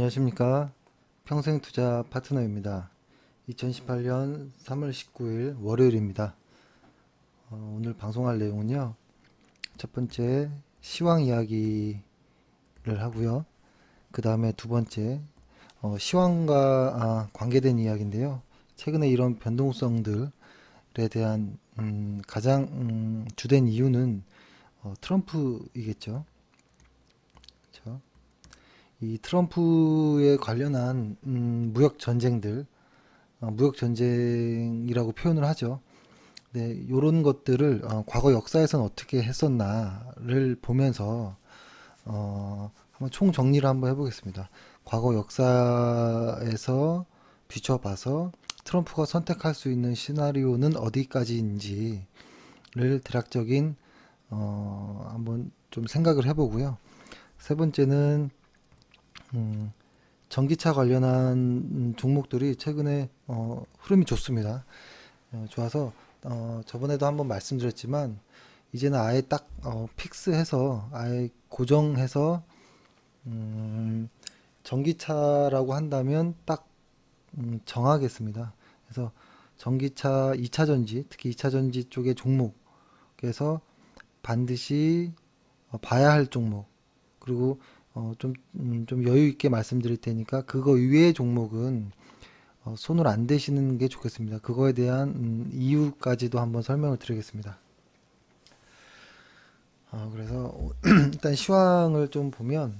안녕하십니까. 평생투자 파트너입니다. 2018년 3월 19일 월요일입니다. 오늘 방송할 내용은요. 첫 번째 시황 이야기를 하고요. 그 다음에 두 번째 시황과 관계된 이야기인데요. 최근에 이런 변동성들에 대한 가장 주된 이유는 트럼프이겠죠. 그렇죠? 이 트럼프에 관련한 무역 전쟁들, 무역 전쟁이라고 표현을 하죠. 네, 이런 것들을 과거 역사에서는 어떻게 했었나를 보면서 한번 총 정리를 한번 해보겠습니다. 과거 역사에서 비춰봐서 트럼프가 선택할 수 있는 시나리오는 어디까지인지를 대략적인 한번 좀 생각을 해보고요. 세 번째는 전기차 관련한 종목들이 최근에 흐름이 좋습니다. 좋아서 저번에도 한번 말씀드렸지만 이제는 아예 딱 픽스해서 아예 고정해서 전기차라고 한다면 딱 정하겠습니다. 그래서 전기차 2차 전지, 특히 2차 전지 쪽의 종목에서 반드시 봐야 할 종목, 그리고 좀 여유 있게 말씀드릴 테니까 그거 이외의 종목은 손을 안 대시는 게 좋겠습니다. 그거에 대한 이유까지도 한번 설명을 드리겠습니다. 그래서 일단 시황을 좀 보면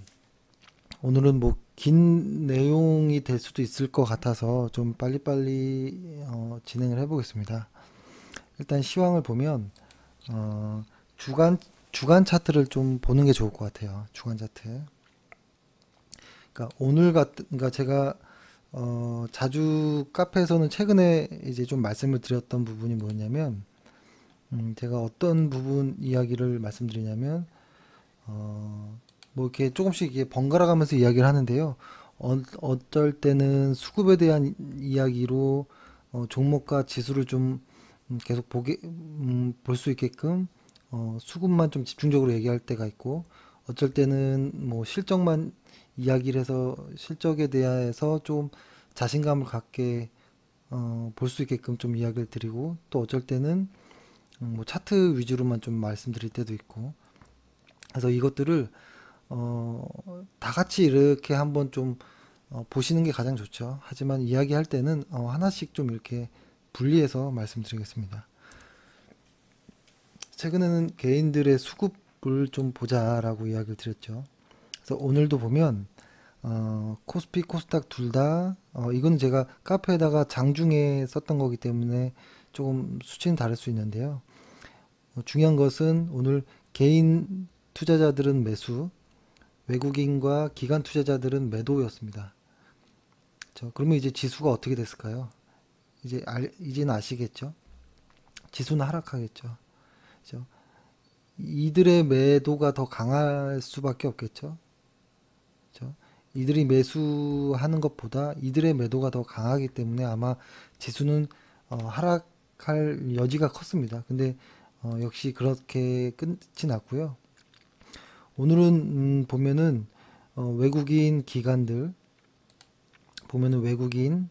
오늘은 뭐 긴 내용이 될 수도 있을 것 같아서 좀 빨리빨리 진행을 해보겠습니다. 일단 시황을 보면 주간 차트를 좀 보는 게 좋을 것 같아요. 주간 차트. 그러니까 제가 자주 카페에서는 최근에 이제 좀 말씀을 드렸던 부분이 뭐냐면 제가 어떤 부분 이야기를 말씀드리냐면 뭐 이렇게 조금씩 이게 번갈아 가면서 이야기를 하는데요. 어쩔 때는 수급에 대한 이야기로 종목과 지수를 좀 계속 볼 수 있게끔 수급만 좀 집중적으로 얘기할 때가 있고, 어쩔 때는 뭐 실적만 이야기를 해서 실적에 대해서 좀 자신감을 갖게 볼 수 있게끔 좀 이야기를 드리고, 또 어쩔 때는 뭐 차트 위주로만 좀 말씀드릴 때도 있고, 그래서 이것들을 다 같이 이렇게 한번 좀 보시는 게 가장 좋죠. 하지만 이야기할 때는 하나씩 좀 이렇게 분리해서 말씀드리겠습니다. 최근에는 개인들의 수급을 좀 보자라고 이야기를 드렸죠. 그래서 오늘도 보면 코스피, 코스닥 둘 다 이거는 제가 카페에다가 장중에 썼던 거기 때문에 조금 수치는 다를 수 있는데요. 중요한 것은 오늘 개인 투자자들은 매수, 외국인과 기관 투자자들은 매도였습니다. 그렇죠? 그러면 이제 지수가 어떻게 됐을까요? 이제는 아시겠죠? 지수는 하락하겠죠. 그렇죠? 이들의 매도가 더 강할 수밖에 없겠죠. 그렇죠? 이들이 매수하는 것보다 이들의 매도가 더 강하기 때문에 아마 지수는 하락할 여지가 컸습니다. 근데 역시 그렇게 끝이 났고요. 오늘은 보면은 외국인 기관들 보면은 외국인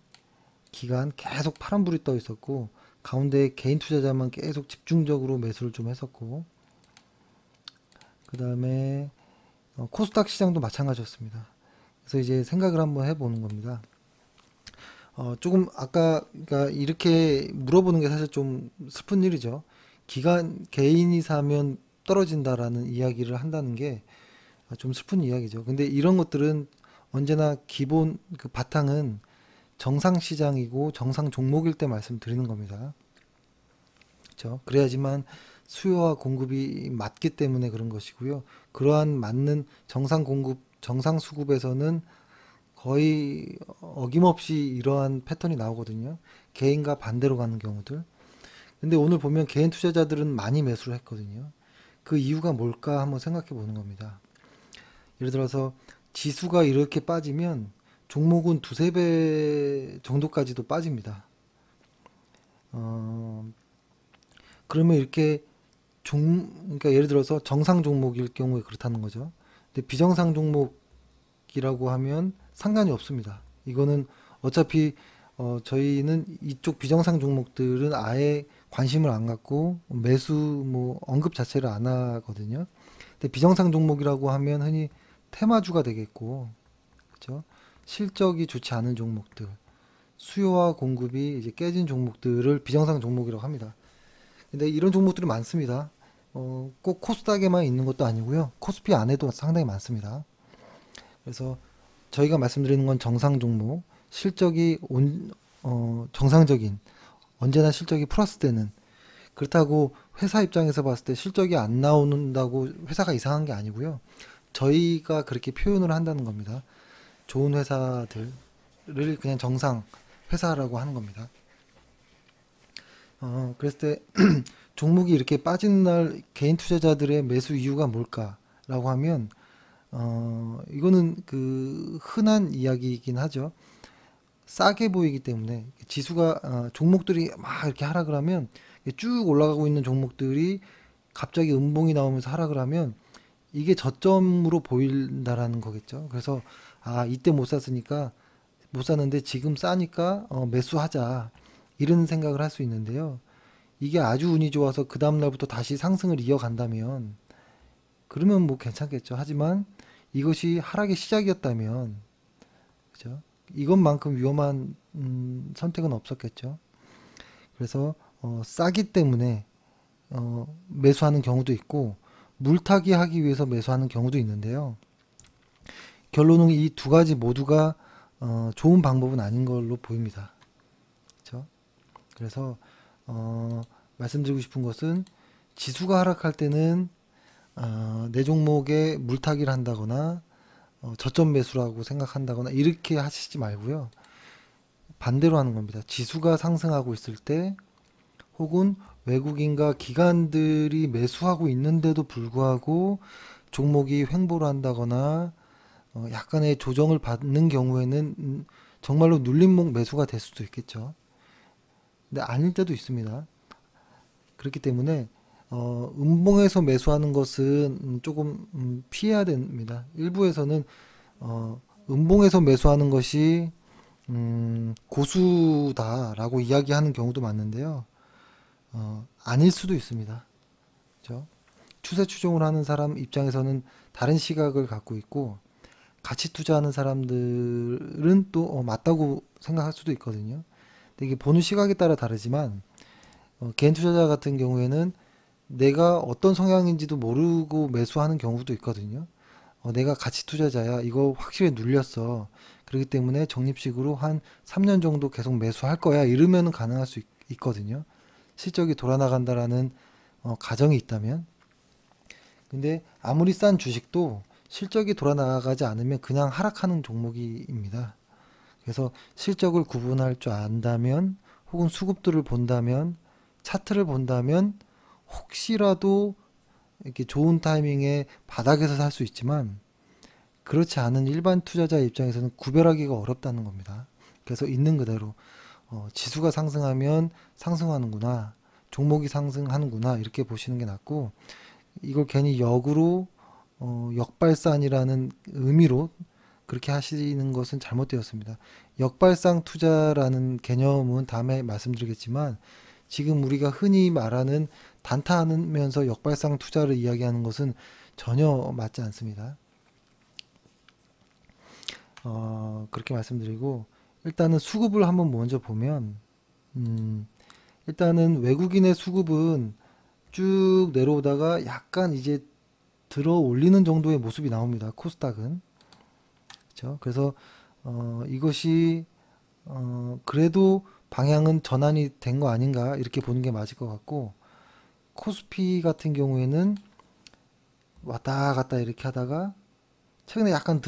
기관 계속 파란불이 떠 있었고, 가운데 개인 투자자만 계속 집중적으로 매수를 좀 했었고, 그 다음에 코스닥 시장도 마찬가지였습니다. 그래서 이제 생각을 한번 해보는 겁니다. 조금 아까 그러니까 이렇게 물어보는 게 사실 좀 슬픈 일이죠. 개인이 사면 떨어진다라는 이야기를 한다는 게 좀 슬픈 이야기죠. 근데 이런 것들은 언제나 기본 그 바탕은 정상 시장이고 정상 종목일 때 말씀드리는 겁니다. 그렇죠? 그래야지만 수요와 공급이 맞기 때문에 그런 것이고요. 그러한 맞는 정상 공급, 정상 수급에서는 거의 어김없이 이러한 패턴이 나오거든요. 개인과 반대로 가는 경우들. 근데 오늘 보면 개인 투자자들은 많이 매수를 했거든요. 그 이유가 뭘까 한번 생각해 보는 겁니다. 예를 들어서 지수가 이렇게 빠지면 종목은 두세 배 정도까지도 빠집니다. 그러면 이렇게 그러니까 예를 들어서 정상 종목일 경우에 그렇다는 거죠. 근데 비정상 종목 종목이라고 하면 상관이 없습니다. 이거는 어차피 저희는 이쪽 비정상 종목들은 아예 관심을 안 갖고 매수 뭐 언급 자체를 안 하거든요. 근데 비정상 종목이라고 하면 흔히 테마주가 되겠고, 그렇죠? 실적이 좋지 않은 종목들, 수요와 공급이 이제 깨진 종목들을 비정상 종목이라고 합니다. 근데 이런 종목들이 많습니다. 꼭 코스닥에만 있는 것도 아니고요. 코스피 안에도 상당히 많습니다. 그래서 저희가 말씀드리는 건 정상 종목, 실적이 정상적인, 언제나 실적이 플러스 되는, 그렇다고 회사 입장에서 봤을 때 실적이 안 나온다고 회사가 이상한 게 아니고요. 저희가 그렇게 표현을 한다는 겁니다. 좋은 회사들을 그냥 정상 회사라고 하는 겁니다. 그랬을 때 종목이 이렇게 빠지는 날 개인 투자자들의 매수 이유가 뭘까라고 하면 이거는 그 흔한 이야기이긴 하죠. 싸게 보이기 때문에 지수가 종목들이 막 이렇게 하락을 하면 쭉 올라가고 있는 종목들이 갑자기 음봉이 나오면서 하락을 하면 이게 저점으로 보인다라는 거겠죠. 그래서 이때 못 샀으니까 못 샀는데 지금 싸니까 매수하자 이런 생각을 할 수 있는데요. 이게 아주 운이 좋아서 그 다음 날부터 다시 상승을 이어간다면 그러면 뭐 괜찮겠죠. 하지만 이것이 하락의 시작이었다면, 그죠? 이것만큼 위험한 선택은 없었겠죠. 그래서 싸기 때문에 매수하는 경우도 있고 물타기 하기 위해서 매수하는 경우도 있는데요. 결론은 이 두 가지 모두가 좋은 방법은 아닌 걸로 보입니다. 그렇죠? 그래서 말씀드리고 싶은 것은 지수가 하락할 때는 내 종목에 물타기를 한다거나 저점 매수라고 생각한다거나 이렇게 하시지 말고요. 반대로 하는 겁니다. 지수가 상승하고 있을 때 혹은 외국인과 기관들이 매수하고 있는데도 불구하고 종목이 횡보를 한다거나 약간의 조정을 받는 경우에는 정말로 눌림목 매수가 될 수도 있겠죠. 근데 아닐 때도 있습니다. 그렇기 때문에 음봉에서 매수하는 것은 조금 피해야 됩니다. 일부에서는 음봉에서 매수하는 것이 고수다라고 이야기하는 경우도 많은데요. 아닐 수도 있습니다. 그렇죠? 추세 추종을 하는 사람 입장에서는 다른 시각을 갖고 있고 같이 투자하는 사람들은 또 맞다고 생각할 수도 있거든요. 근데 이게 보는 시각에 따라 다르지만 개인 투자자 같은 경우에는 내가 어떤 성향인지도 모르고 매수하는 경우도 있거든요. 내가 가치 투자자야. 이거 확실히 눌렸어. 그렇기 때문에 적립식으로 한 3년 정도 계속 매수할 거야. 이러면 가능할 수 있거든요. 실적이 돌아나간다라는 가정이 있다면. 근데 아무리 싼 주식도 실적이 돌아나가지 않으면 그냥 하락하는 종목입니다. 그래서 실적을 구분할 줄 안다면 혹은 수급들을 본다면 차트를 본다면 혹시라도 이렇게 좋은 타이밍에 바닥에서 살 수 있지만 그렇지 않은 일반 투자자 입장에서는 구별하기가 어렵다는 겁니다. 그래서 있는 그대로 지수가 상승하면 상승하는구나, 종목이 상승하는구나 이렇게 보시는 게 낫고 이걸 괜히 역으로 역발산이라는 의미로 그렇게 하시는 것은 잘못되었습니다. 역발상 투자라는 개념은 다음에 말씀드리겠지만 지금 우리가 흔히 말하는 단타하면서 역발상 투자를 이야기하는 것은 전혀 맞지 않습니다. 그렇게 말씀드리고 일단은 수급을 한번 먼저 보면 일단은 외국인의 수급은 쭉 내려오다가 약간 이제 들어 올리는 정도의 모습이 나옵니다. 코스닥은. 그렇죠? 그래서 이것이 그래도 방향은 전환이 된 거 아닌가 이렇게 보는 게 맞을 것 같고 코스피 같은 경우에는 왔다 갔다 이렇게 하다가 최근에 약간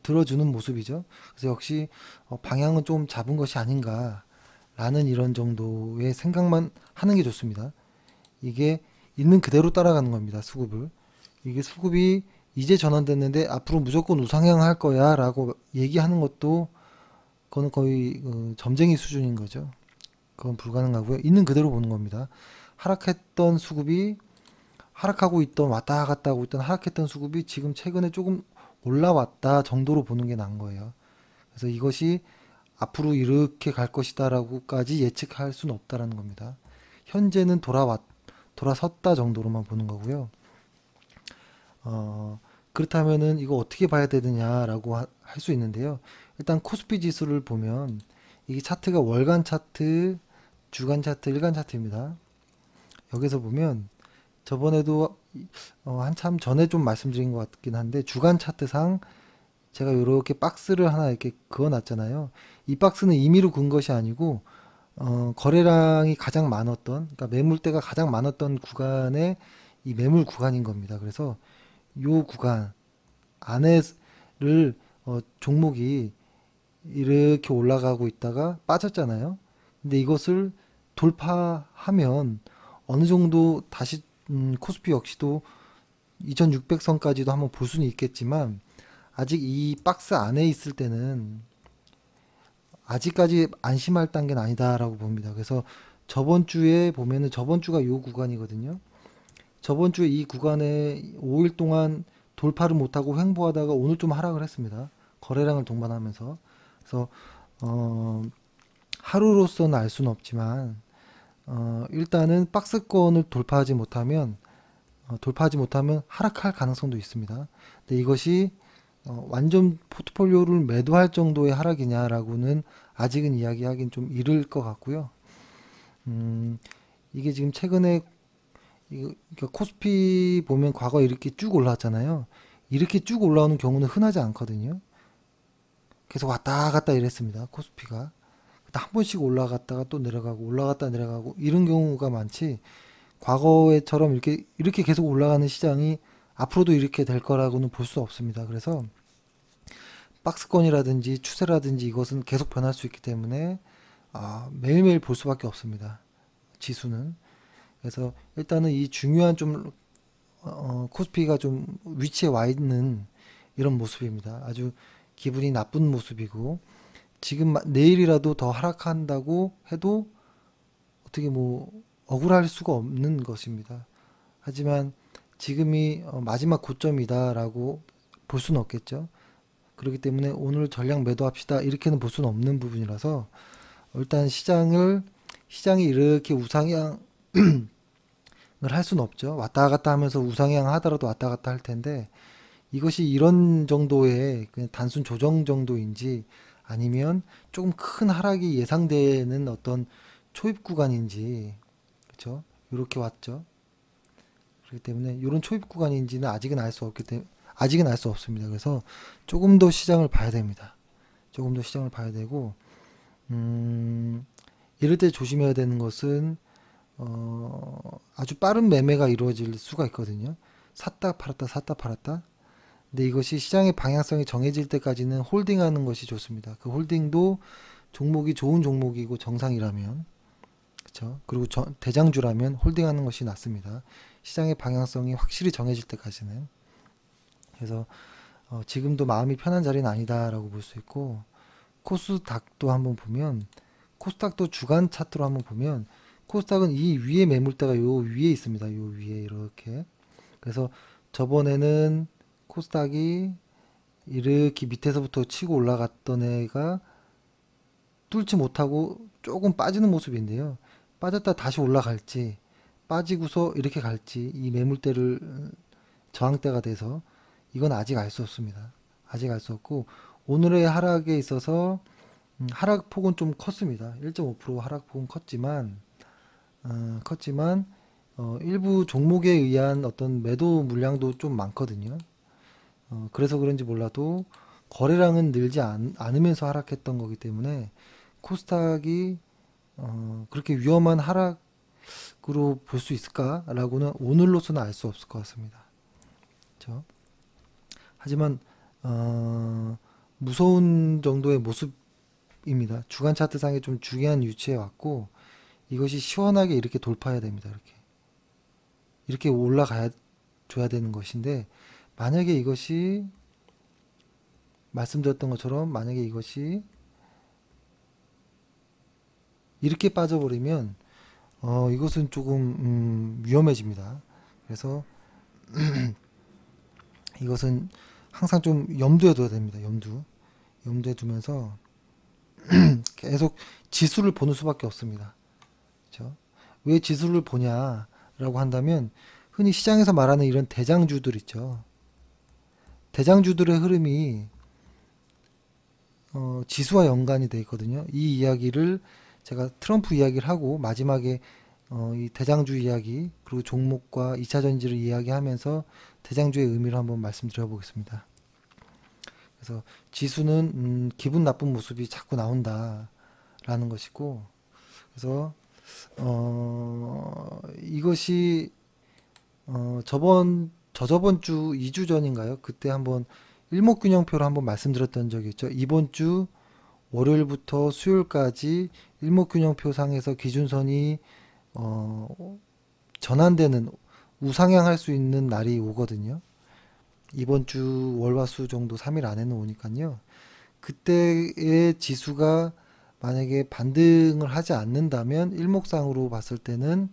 들어주는 모습이죠. 그래서 역시 방향은 좀 잡은 것이 아닌가라는 이런 정도의 생각만 하는 게 좋습니다. 이게 있는 그대로 따라가는 겁니다. 수급을. 이게 수급이 이제 전환됐는데 앞으로 무조건 우상향할 거야 라고 얘기하는 것도 그거는 거의 점쟁이 수준인 거죠. 그건 불가능하고요. 있는 그대로 보는 겁니다. 하락했던 수급이 하락하고 있던 왔다 갔다 하고 있던 하락했던 수급이 지금 최근에 조금 올라왔다 정도로 보는 게 나은 거예요. 그래서 이것이 앞으로 이렇게 갈 것이다라고까지 예측할 수는 없다라는 겁니다. 현재는 돌아섰다 정도로만 보는 거고요. 그렇다면은 이거 어떻게 봐야 되느냐라고 할 수 있는데요. 일단 코스피 지수를 보면 이게 차트가 월간 차트, 주간 차트, 일간 차트입니다. 여기서 보면 저번에도 한참 전에 좀 말씀드린 것 같긴 한데 주간 차트상 제가 이렇게 박스를 하나 이렇게 그어 놨잖아요. 이 박스는 임의로 그은 것이 아니고 거래량이 가장 많았던, 그러니까 매물대가 가장 많았던 구간의 이 매물 구간인 겁니다. 그래서 요 구간 안에를 종목이 이렇게 올라가고 있다가 빠졌잖아요. 근데 이것을 돌파하면 어느 정도 다시 코스피 역시도 2600선까지도 한번 볼 수는 있겠지만 아직 이 박스 안에 있을 때는 아직까지 안심할 단계는 아니다라고 봅니다. 그래서 저번 주에 보면은 저번 주가 요 구간이거든요. 저번 주에 이 구간에 5일 동안 돌파를 못하고 횡보하다가 오늘 좀 하락을 했습니다. 거래량을 동반하면서. 그래서 하루로서는 알 수는 없지만 일단은 박스권을 돌파하지 못하면 하락할 가능성도 있습니다. 근데 이것이 완전 포트폴리오를 매도할 정도의 하락이냐라고는 아직은 이야기하긴 좀 이를 것 같고요. 이게 지금 최근에 그러니까 코스피 보면 과거에 이렇게 쭉 올라왔잖아요. 이렇게 쭉 올라오는 경우는 흔하지 않거든요. 계속 왔다 갔다 이랬습니다. 코스피가. 한 번씩 올라갔다가 또 내려가고 올라갔다 내려가고 이런 경우가 많지. 과거에처럼 이렇게 계속 올라가는 시장이 앞으로도 이렇게 될 거라고는 볼 수 없습니다. 그래서 박스권이라든지 추세라든지 이것은 계속 변할 수 있기 때문에 매일매일 볼 수밖에 없습니다. 지수는. 그래서 일단은 이 중요한 좀 코스피가 좀 위치에 와 있는 이런 모습입니다. 아주 기분이 나쁜 모습이고 지금 내일이라도 더 하락한다고 해도 어떻게 뭐 억울할 수가 없는 것입니다. 하지만 지금이 마지막 고점이다라고 볼 수는 없겠죠. 그렇기 때문에 오늘 전량 매도합시다 이렇게는 볼 수는 없는 부분이라서 일단 시장이 이렇게 우상향을 할 수는 없죠. 왔다 갔다 하면서 우상향 하더라도 왔다 갔다 할 텐데 이것이 이런 정도의 그냥 단순 조정 정도인지 아니면 조금 큰 하락이 예상되는 어떤 초입 구간인지 그렇죠? 이렇게 왔죠. 그렇기 때문에 이런 초입 구간인지는 아직은 알 수 없습니다. 그래서 조금 더 시장을 봐야 됩니다. 조금 더 시장을 봐야 되고 이럴 때 조심해야 되는 것은 아주 빠른 매매가 이루어질 수가 있거든요. 샀다 팔았다 샀다 팔았다. 근데 이것이 시장의 방향성이 정해질 때까지는 홀딩하는 것이 좋습니다. 그 홀딩도 종목이 좋은 종목이고 정상이라면 그렇죠. 그리고 대장주라면 홀딩하는 것이 낫습니다. 시장의 방향성이 확실히 정해질 때까지는. 그래서 지금도 마음이 편한 자리는 아니다라고 볼 수 있고 코스닥도 한번 보면 코스닥도 주간 차트로 한번 보면 코스닥은 이 위에 매물대가 요 위에 있습니다. 요 위에 이렇게. 그래서 저번에는 코스닥이 이렇게 밑에서부터 치고 올라갔던 애가 뚫지 못하고 조금 빠지는 모습인데요. 빠졌다 다시 올라갈지 빠지고서 이렇게 갈지 이 매물대를 저항대가 돼서 이건 아직 알 수 없습니다. 아직 알 수 없고 오늘의 하락에 있어서 하락폭은 좀 컸습니다. 1.5% 하락폭은 컸지만 일부 종목에 의한 어떤 매도 물량도 좀 많거든요. 그래서 그런지 몰라도 거래량은 늘지 않으면서 하락했던 거기 때문에 코스닥이 그렇게 위험한 하락으로 볼 수 있을까라고는 오늘로서는 알 수 없을 것 같습니다. 그렇죠? 하지만 무서운 정도의 모습입니다. 주간 차트상에 좀 중요한 위치에 왔고 이것이 시원하게 이렇게 돌파해야 됩니다. 이렇게 올라가야 줘야 되는 것인데 만약에 이것이 말씀드렸던 것처럼 만약에 이것이 이렇게 빠져버리면 이것은 조금 위험해집니다. 그래서 이것은 항상 좀 염두에 둬야 됩니다. 염두에 두면서 계속 지수를 보는 수밖에 없습니다. 그렇죠? 왜 지수를 보냐라고 한다면 흔히 시장에서 말하는 이런 대장주들 있죠. 대장주들의 흐름이 지수와 연관이 되어 있거든요. 이 이야기를 제가 트럼프 이야기를 하고 마지막에 이 대장주 이야기 그리고 종목과 2차 전지를 이야기하면서 대장주의 의미를 한번 말씀드려 보겠습니다. 그래서 지수는 기분 나쁜 모습이 자꾸 나온다라는 것이고, 그래서 이것이 저저번 주 2주 전인가요? 그때 한번 일목균형표를 한번 말씀드렸던 적이 있죠. 이번 주 월요일부터 수요일까지 일목균형표 상에서 기준선이 전환되는 우상향할 수 있는 날이 오거든요. 이번 주 월화수 정도 3일 안에는 오니까요. 그때의 지수가 만약에 반등을 하지 않는다면 일목상으로 봤을 때는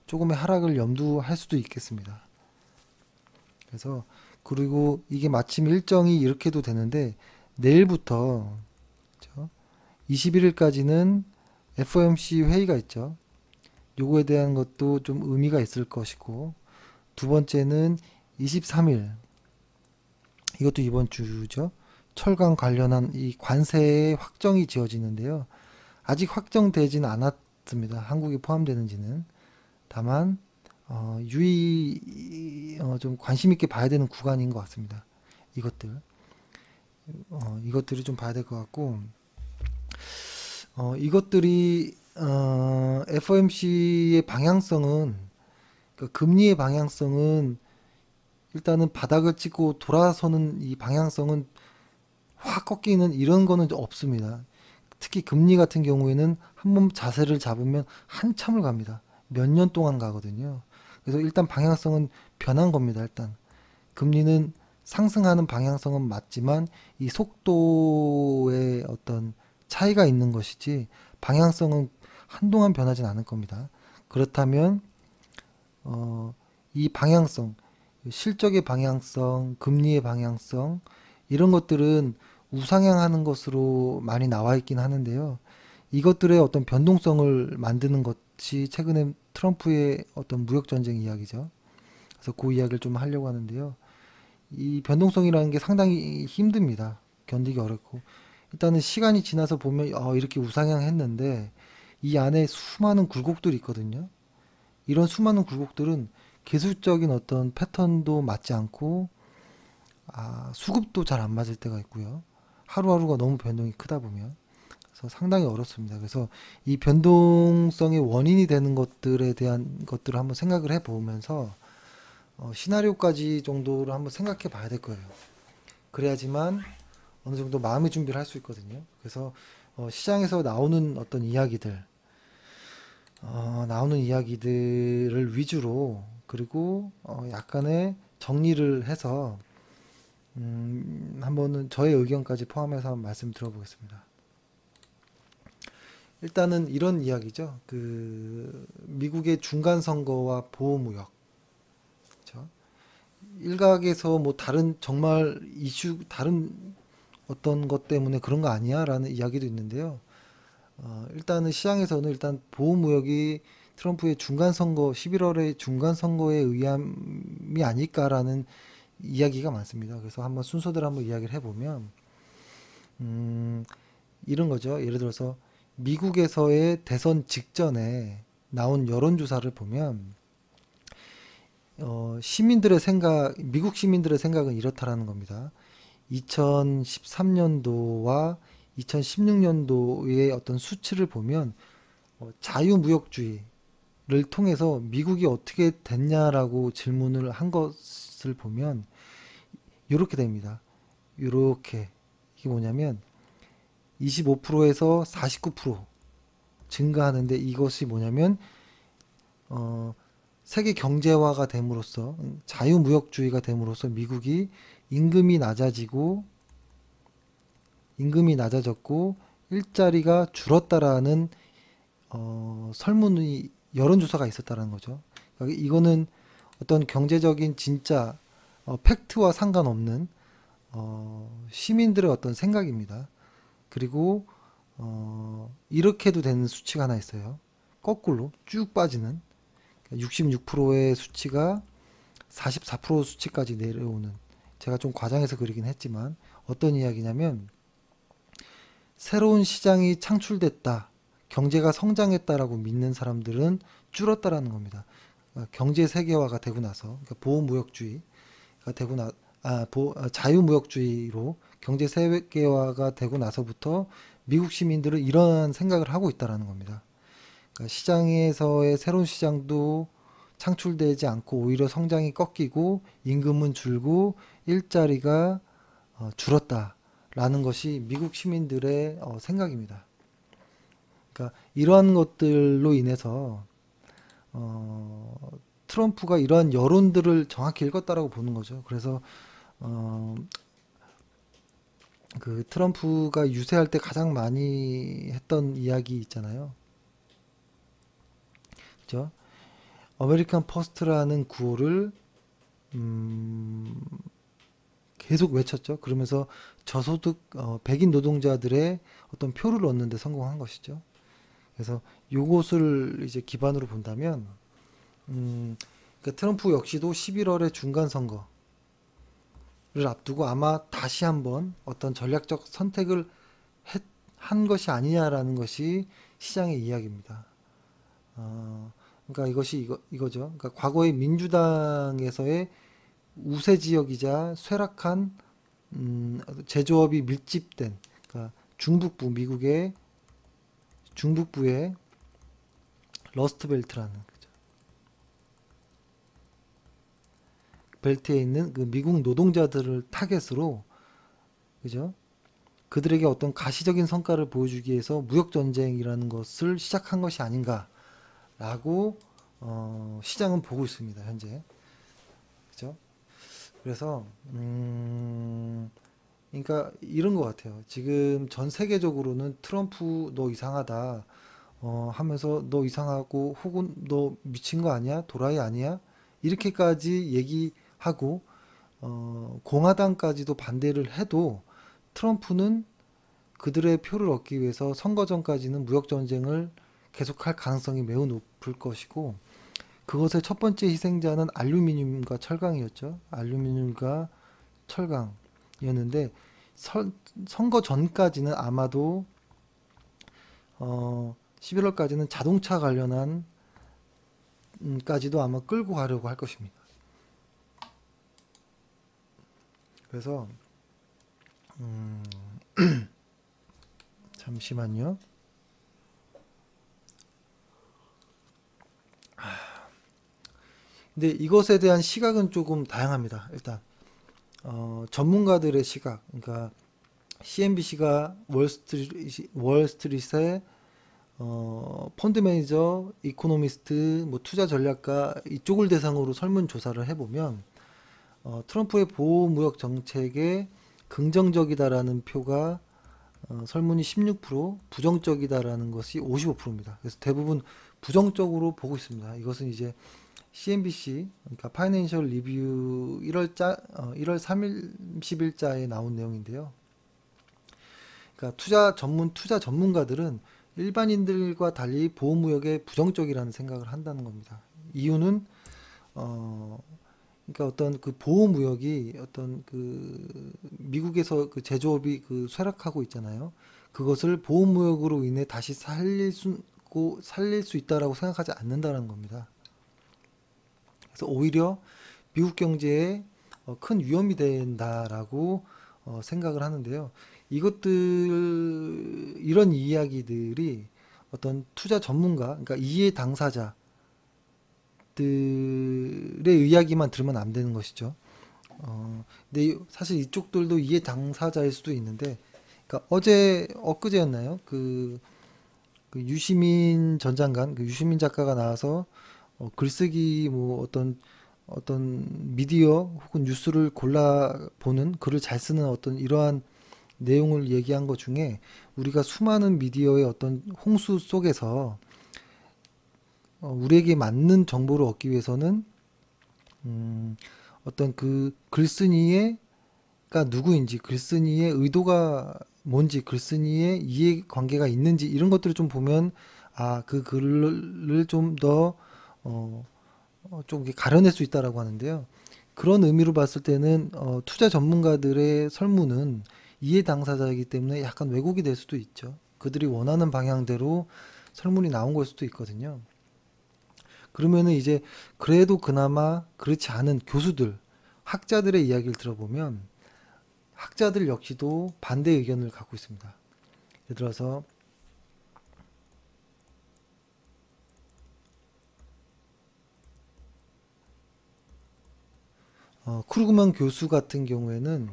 조금의 하락을 염두할 수도 있겠습니다. 그래서 그리고 이게 마침 일정이 이렇게도 되는데 내일부터 21일까지는 FOMC 회의가 있죠. 요거에 대한 것도 좀 의미가 있을 것이고, 두 번째는 23일, 이것도 이번 주죠. 철강 관련한 이 관세의 확정이 지어지는데요. 아직 확정되지는 않았습니다. 한국이 포함되는지는. 다만 좀 관심 있게 봐야 되는 구간인 것 같습니다. 이것들이 좀 봐야 될 것 같고, 이것들이 FOMC의 방향성은, 그러니까 금리의 방향성은 일단은 바닥을 찍고 돌아서는 이 방향성은 확 꺾이는 이런 거는 없습니다. 특히 금리 같은 경우에는 한번 자세를 잡으면 한참을 갑니다. 몇 년 동안 가거든요. 그래서 일단 방향성은 변한 겁니다. 일단 금리는 상승하는 방향성은 맞지만 이 속도의 어떤 차이가 있는 것이지 방향성은 한동안 변하진 않을 겁니다. 그렇다면 이 방향성, 실적의 방향성, 금리의 방향성 이런 것들은 우상향하는 것으로 많이 나와 있긴 하는데요. 이것들의 어떤 변동성을 만드는 것이 최근에 트럼프의 어떤 무역 전쟁 이야기죠. 그래서 그 이야기를 좀 하려고 하는데요. 이 변동성이라는 게 상당히 힘듭니다. 견디기 어렵고. 일단은 시간이 지나서 보면 이렇게 우상향했는데 이 안에 수많은 굴곡들이 있거든요. 이런 수많은 굴곡들은 기술적인 어떤 패턴도 맞지 않고 수급도 잘 안 맞을 때가 있고요. 하루하루가 너무 변동이 크다 보면 그래서 상당히 어렵습니다. 그래서 이 변동성의 원인이 되는 것들에 대한 것들을 한번 생각을 해보면서 시나리오까지 정도를 한번 생각해 봐야 될 거예요. 그래야지만 어느 정도 마음의 준비를 할 수 있거든요. 그래서 시장에서 나오는 어떤 이야기들을 위주로 그리고 약간의 정리를 해서 한번은 저의 의견까지 포함해서 한번 말씀 들어보겠습니다. 일단은 이런 이야기죠. 그 미국의 중간 선거와 보호무역. 그렇죠? 일각에서 뭐 다른 정말 다른 어떤 것 때문에 그런 거 아니야라는 이야기도 있는데요. 일단은 시장에서는 일단 보호무역이 트럼프의 중간 선거 11월의 중간 선거에 의함이 아닐까라는 이야기가 많습니다. 그래서 한번 순서대로 한번 이야기를 해보면 이런 거죠. 예를 들어서 미국에서의 대선 직전에 나온 여론조사를 보면 미국 시민들의 생각은 이렇다라는 겁니다. 2013년도와 2016년도의 어떤 수치를 보면 자유무역주의를 통해서 미국이 어떻게 됐냐라고 질문을 한 것을 보면 이렇게 됩니다. 이렇게 이게 뭐냐면 25%에서 49% 증가하는데 이것이 뭐냐면 세계 경제화가 됨으로써 자유무역주의가 됨으로써 미국이 임금이 낮아졌고 일자리가 줄었다라는 설문이 여론조사가 있었다라는 거죠. 그러니까 이거는 어떤 경제적인 진짜 팩트와 상관없는 시민들의 어떤 생각입니다. 그리고 이렇게도 되는 수치가 하나 있어요. 거꾸로 쭉 빠지는 66%의 수치가 44% 수치까지 내려오는, 제가 좀 과장해서 그리긴 했지만 어떤 이야기냐면 새로운 시장이 창출됐다, 경제가 성장했다라고 믿는 사람들은 줄었다라는 겁니다. 경제 세계화가 되고 나서, 그러니까 보호무역주의가 되고 자유무역주의로 경제 세계화가 되고 나서부터 미국 시민들은 이런 생각을 하고 있다라는 겁니다. 그러니까 시장에서의 새로운 시장도 창출되지 않고 오히려 성장이 꺾이고 임금은 줄고 일자리가 줄었다라는 것이 미국 시민들의 생각입니다. 그러니까 이러한 것들로 인해서 트럼프가 이러한 여론들을 정확히 읽었다라고 보는 거죠. 그래서 그 트럼프가 유세할 때 가장 많이 했던 이야기 있잖아요. 그죠? 아메리칸 퍼스트라는 구호를 계속 외쳤죠. 그러면서 저소득 백인 노동자들의 어떤 표를 얻는 데 성공한 것이죠. 그래서 요것을 이제 기반으로 본다면 그러니까 트럼프 역시도 11월에 중간 선거를 앞두고 아마 다시 한번 어떤 전략적 선택을 한 것이 아니냐라는 것이 시장의 이야기입니다. 그러니까 이것이 이거죠. 그러니까 과거의 민주당에서의 우세 지역이자 쇠락한 제조업이 밀집된, 그러니까 미국의 중북부의 러스트벨트라는, 그죠, 벨트에 있는 그 미국 노동자들을 타겟으로, 그죠, 그들에게 어떤 가시적인 성과를 보여주기 위해서 무역 전쟁이라는 것을 시작한 것이 아닌가라고 시장은 보고 있습니다, 현재. 그죠? 그래서 그러니까 이런 것 같아요. 지금 전 세계적으로는 트럼프 너 이상하다 하면서 너 이상하고 혹은 너 미친 거 아니야? 도라이 아니야? 이렇게까지 얘기하고 공화당까지도 반대를 해도 트럼프는 그들의 표를 얻기 위해서 선거 전까지는 무역 전쟁을 계속할 가능성이 매우 높을 것이고, 그것의 첫 번째 희생자는 알루미늄과 철강이었죠. 알루미늄과 철강이었는데 선거 전까지는 아마도 11월까지는 자동차 관련한 까지도 아마 끌고 가려고 할 것입니다. 그래서 잠시만요. 근데 이것에 대한 시각은 조금 다양합니다. 일단 전문가들의 시각, 그러니까 CNBC가 월스트리트의 펀드 매니저, 이코노미스트, 뭐 투자 전략가 이쪽을 대상으로 설문조사를 해보면 트럼프의 보호무역 정책에 긍정적이다라는 표가 설문이 16%, 부정적이다라는 것이 55%입니다. 그래서 대부분 부정적으로 보고 있습니다. 이것은 이제 CNBC, 그러니까 파이낸셜 리뷰 1월 30일자에 나온 내용인데요. 그러니까 투자 전문가들은 일반인들과 달리 보호무역에 부정적이라는 생각을 한다는 겁니다. 이유는 그러니까 어떤 그 보호무역이 어떤 그 미국에서 그 제조업이 그 쇠락하고 있잖아요. 그것을 보호무역으로 인해 다시 살릴 수 있다라고 생각하지 않는다는 겁니다. 그래서 오히려 미국 경제에 큰 위험이 된다라고 생각을 하는데요. 이런 이야기들이 어떤 투자 전문가, 그러니까 이해 당사자들의 이야기만 들으면 안 되는 것이죠. 근데 사실 이쪽들도 이해 당사자일 수도 있는데, 그러니까 엊그제였나요? 그 유시민 전 장관, 그 유시민 작가가 나와서 글쓰기 뭐 어떤 미디어 혹은 뉴스를 골라 보는, 글을 잘 쓰는 어떤 이러한 내용을 얘기한 것 중에 우리가 수많은 미디어의 어떤 홍수 속에서 우리에게 맞는 정보를 얻기 위해서는 어떤 그 글쓴이의 누구인지, 글쓴이의 의도가 뭔지, 글쓴이의 이해관계가 있는지 이런 것들을 좀 보면 그 글을 좀 더 좀 이렇게 가려낼 수 있다라고 하는데요. 그런 의미로 봤을 때는 투자 전문가들의 설문은 이해 당사자이기 때문에 약간 왜곡이 될 수도 있죠. 그들이 원하는 방향대로 설문이 나온 걸 수도 있거든요. 그러면은 이제 그래도 그나마 그렇지 않은 교수들, 학자들의 이야기를 들어보면 학자들 역시도 반대 의견을 갖고 있습니다. 예를 들어서 크루그만 교수 같은 경우에는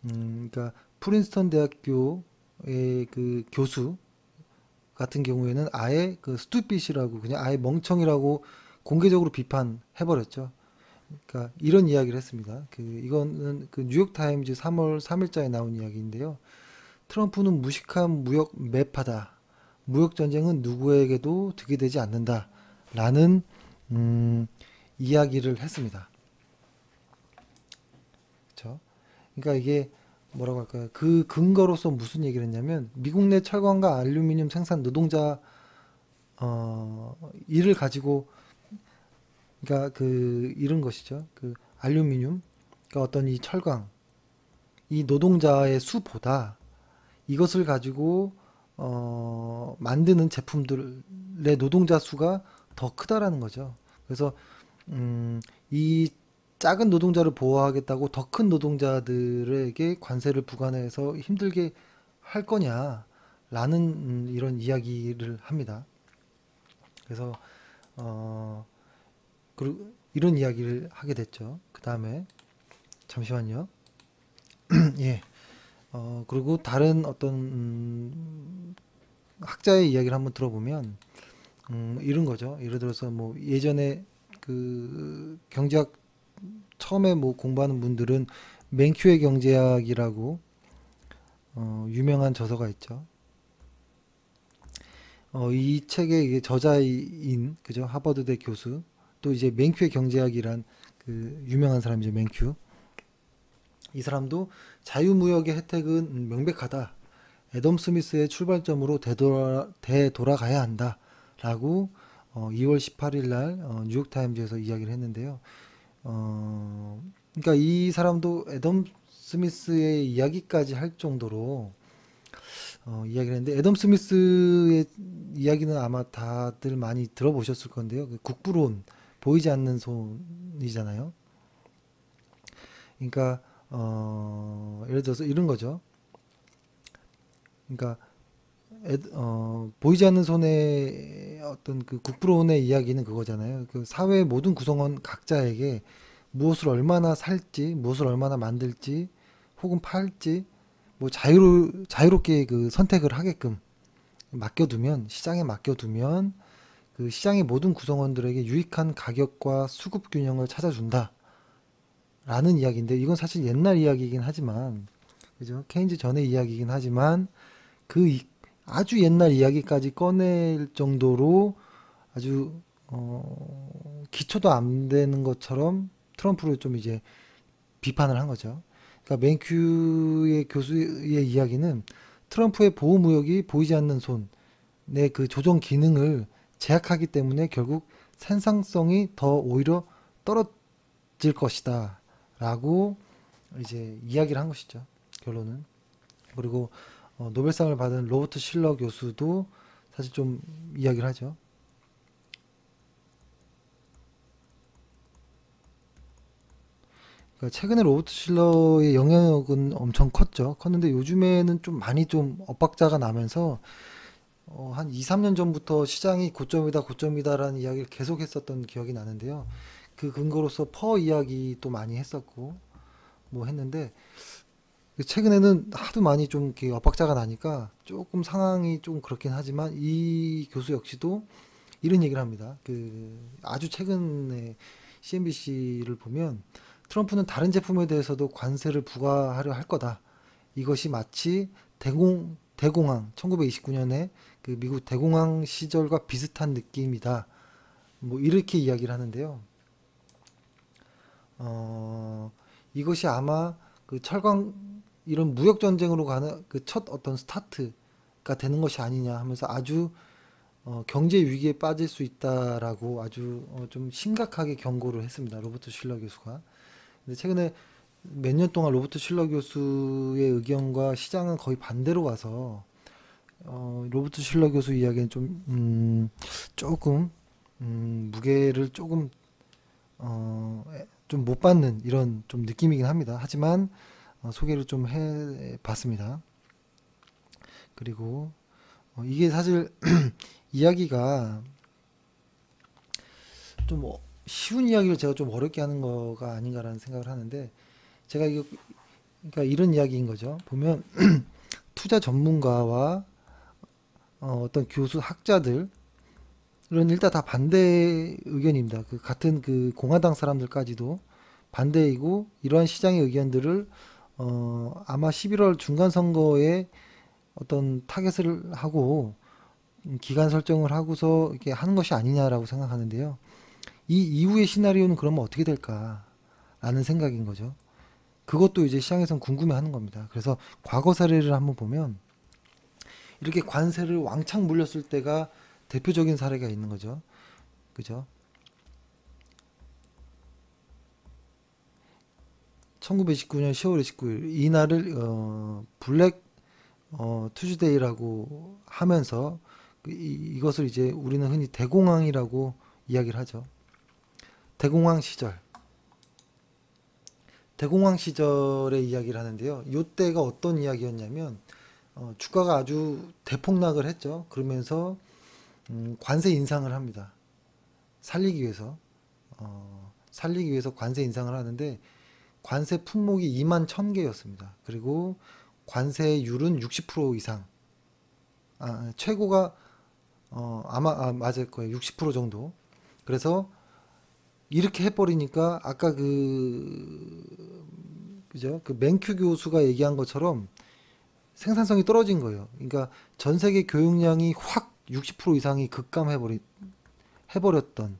그러니까 프린스턴 대학교의 그 교수 같은 경우에는 아예 그 스투핏이라고 그냥 아예 멍청이라고 공개적으로 비판해버렸죠. 그러니까 이런 이야기를 했습니다. 이거는 그 뉴욕 타임즈 3월 3일자에 나온 이야기인데요. 트럼프는 무식한 무역 매파다. 무역 전쟁은 누구에게도 득이 되지 않는다. 라는 이야기를 했습니다. 그렇죠? 그러니까 이게 뭐라고 할까요? 그 근거로서 무슨 얘기를 했냐면 미국 내 철강과 알루미늄 생산 노동자 일을 가지고 그러니까 이런 것이죠. 알루미늄 그러니까 어떤 이 철강 이 노동자의 수보다 이것을 가지고 만드는 제품들의 노동자 수가 더 크다라는 거죠. 그래서 이 작은 노동자를 보호하겠다고 더 큰 노동자들에게 관세를 부과해서 힘들게 할 거냐라는 이런 이야기를 합니다. 그래서 이런 이야기를 하게 됐죠. 그 다음에 잠시만요. 예. 그리고 다른 어떤 학자의 이야기를 한번 들어보면 이런 거죠. 예를 들어서 뭐 예전에 경제학 처음에 뭐 공부하는 분들은 맨큐의 경제학이라고 유명한 저서가 있죠. 이 책의 이게 저자인 그죠 하버드대 교수 또 이제 맨큐의 경제학이란 유명한 사람이죠 맨큐. 이 사람도 자유무역의 혜택은 명백하다. 애덤 스미스의 출발점으로 되돌아가야 한다. 라고 2월 18일 날 뉴욕타임즈에서 이야기를 했는데요. 그러니까 이 사람도 애덤 스미스의 이야기까지 할 정도로 이야기를 했는데 애덤 스미스의 이야기는 아마 다들 많이 들어보셨을 건데요. 국부론, 보이지 않는 손이잖아요. 그러니까 예를 들어서 이런 거죠. 그러니까 보이지 않는 손의 어떤 국부론의 이야기는 그거잖아요. 사회의 모든 구성원 각자에게 무엇을 얼마나 살지, 무엇을 얼마나 만들지, 혹은 팔지, 뭐 자유롭게 선택을 하게끔 맡겨두면, 시장에 맡겨두면, 시장의 모든 구성원들에게 유익한 가격과 수급 균형을 찾아준다. 라는 이야기인데, 이건 사실 옛날 이야기이긴 하지만, 그죠? 케인즈 전의 이야기이긴 하지만, 아주 옛날 이야기까지 꺼낼 정도로 아주 기초도 안 되는 것처럼 트럼프를 좀 이제 비판을 한 거죠. 그러니까 맨큐의 교수의 이야기는 트럼프의 보호무역이 보이지 않는 손의 조정 기능을 제약하기 때문에 결국 생산성이 더 오히려 떨어질 것이다 라고 이제 이야기를 한 것이죠. 결론은. 그리고 노벨상을 받은 로버트 실러 교수도 사실 좀 이야기를 하죠. 그러니까 최근에 로버트 실러의 영향력은 엄청 컸는데 요즘에는 좀 많이 좀 엇박자가 나면서 한 2, 3년 전부터 시장이 고점이다라는 이야기를 계속 했었던 기억이 나는데요. 그 근거로서 퍼 이야기도 많이 했었고 뭐 했는데 최근에는 하도 많이 좀 이렇게 엇박자가 나니까 조금 상황이 좀 그렇긴 하지만 이 교수 역시도 이런 얘기를 합니다. 아주 최근에 CNBC를 보면 트럼프는 다른 제품에 대해서도 관세를 부과하려 할 거다. 이것이 마치 대공황 1929년에 미국 대공황 시절과 비슷한 느낌이다. 뭐 이렇게 이야기를 하는데요. 이것이 아마 그 철강 이런 무역 전쟁으로 가는 그 첫 어떤 스타트가 되는 것이 아니냐 하면서 아주 경제 위기에 빠질 수 있다라고 아주 좀 심각하게 경고를 했습니다. 로버트 실러 교수가. 근데 최근에 몇 년 동안 로버트 실러 교수의 의견과 시장은 거의 반대로 가서 로버트 실러 교수 이야기는 조금 무게를 조금 좀 못 받는 이런 좀 느낌이긴 합니다. 하지만 소개를 좀 해봤습니다. 그리고 이게 사실 이야기가 좀 쉬운 이야기를 제가 좀 어렵게 하는 거가 아닌가라는 생각을 하는데 제가 이거 그러니까 이런 이야기인 거죠. 보면 투자 전문가와 어떤 교수 학자들은 일단 다 반대 의견입니다. 그 같은 그 공화당 사람들까지도 반대이고 이러한 시장의 의견들을 아마 11월 중간 선거에 어떤 타겟을 하고 기간 설정을 하고서 이렇게 하는 것이 아니냐라고 생각하는데요. 이 이후의 시나리오는 그러면 어떻게 될까라는 생각인 거죠. 그것도 이제 시장에선 궁금해하는 겁니다. 그래서 과거 사례를 한번 보면 이렇게 관세를 왕창 물렸을 때가 대표적인 사례가 있는 거죠. 그죠? 1929년 10월 29일 이날을 블랙 투즈데이라고 하면서 이것을 이제 우리는 흔히 대공황이라고 이야기를 하죠. 대공황 시절의 이야기를 하는데요. 이때가 어떤 이야기였냐면 주가가 아주 대폭락을 했죠. 그러면서 관세 인상을 합니다. 살리기 위해서 관세 인상을 하는데 관세 품목이 2만 1000개였습니다. 그리고 관세율은 60% 이상. 최고가 아마 맞을 거예요. 60% 정도. 그래서 이렇게 해버리니까 아까 그죠? 그 맨큐 교수가 얘기한 것처럼 생산성이 떨어진 거예요. 그러니까 전 세계 교육량이 확 60% 이상이 해버렸던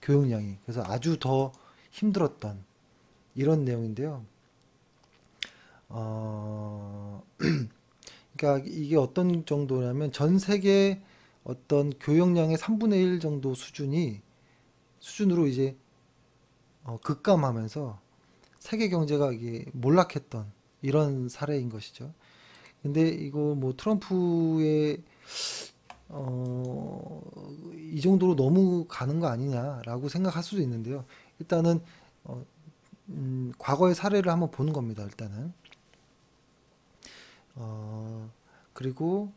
교육량이. 그래서 아주 더 힘들었던 이런 내용인데요. 그러니까 이게 어떤 정도냐면 전 세계 어떤 교역량의 3분의 1 정도 수준으로 이제 급감하면서 세계 경제가 이게 몰락했던 이런 사례인 것이죠. 근데 이거 뭐 트럼프의 이 정도로 너무 가는 거 아니냐라고 생각할 수도 있는데요. 일단은 과거의 사례를 한번 보는 겁니다. 일단은 그리고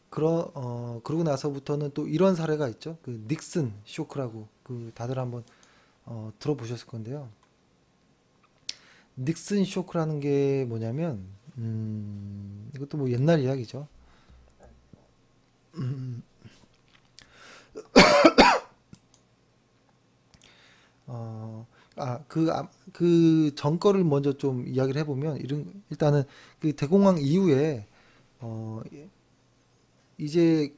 그러고 나서부터는 또 이런 사례가 있죠. 그 닉슨 쇼크라고 그 다들 한번 들어보셨을 건데요. 닉슨 쇼크라는 게 뭐냐면 이것도 뭐 옛날 이야기죠. 그 전 거를 먼저 좀 이야기를 해보면 일단은 그 대공황 이후에 이제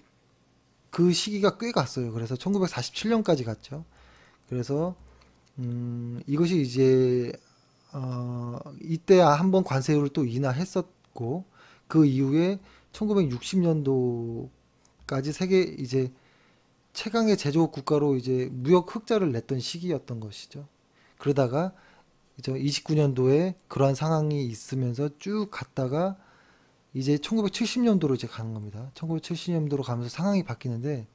그 시기가 꽤 갔어요. 그래서 1947년까지 갔죠. 그래서 이것이 이제 이때 한번 관세율을 또 인하했었고 그 이후에 1960년도까지 세계 이제 최강의 제조업 국가로 이제 무역 흑자를 냈던 시기였던 것이죠. 그러다가 이제 29년도에 그러한 상황이 있으면서 쭉 갔다가 이제 1970년도로 이제 가는 겁니다. 1970년도로 가면서 상황이 바뀌는데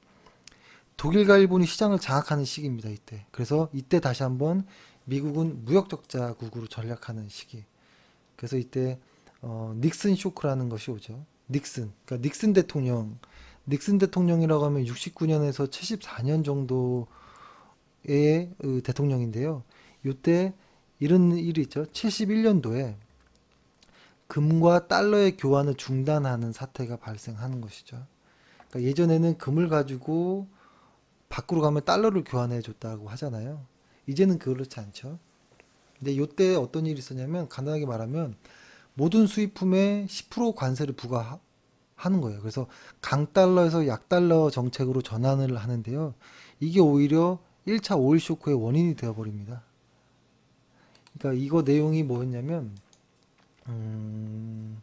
독일과 일본이 시장을 장악하는 시기입니다. 이때. 그래서 이때 다시 한번 미국은 무역 적자국으로 전략하는 시기. 그래서 이때 닉슨 쇼크라는 것이 오죠. 그러니까 닉슨 대통령이라고 하면 69년에서 74년 정도의 대통령인데요. 이때 이런 일이 있죠. 71년도에 금과 달러의 교환을 중단하는 사태가 발생하는 것이죠. 그러니까 예전에는 금을 가지고 밖으로 가면 달러를 교환해 줬다고 하잖아요. 이제는 그렇지 않죠. 근데 이때 어떤 일이 있었냐면 간단하게 말하면 모든 수입품에 10% 관세를 부과하는 거예요. 그래서 강달러에서 약달러 정책으로 전환을 하는데요. 이게 오히려 1차 오일 쇼크의 원인이 되어버립니다. 그러니까 이거 내용이 뭐였냐면 음,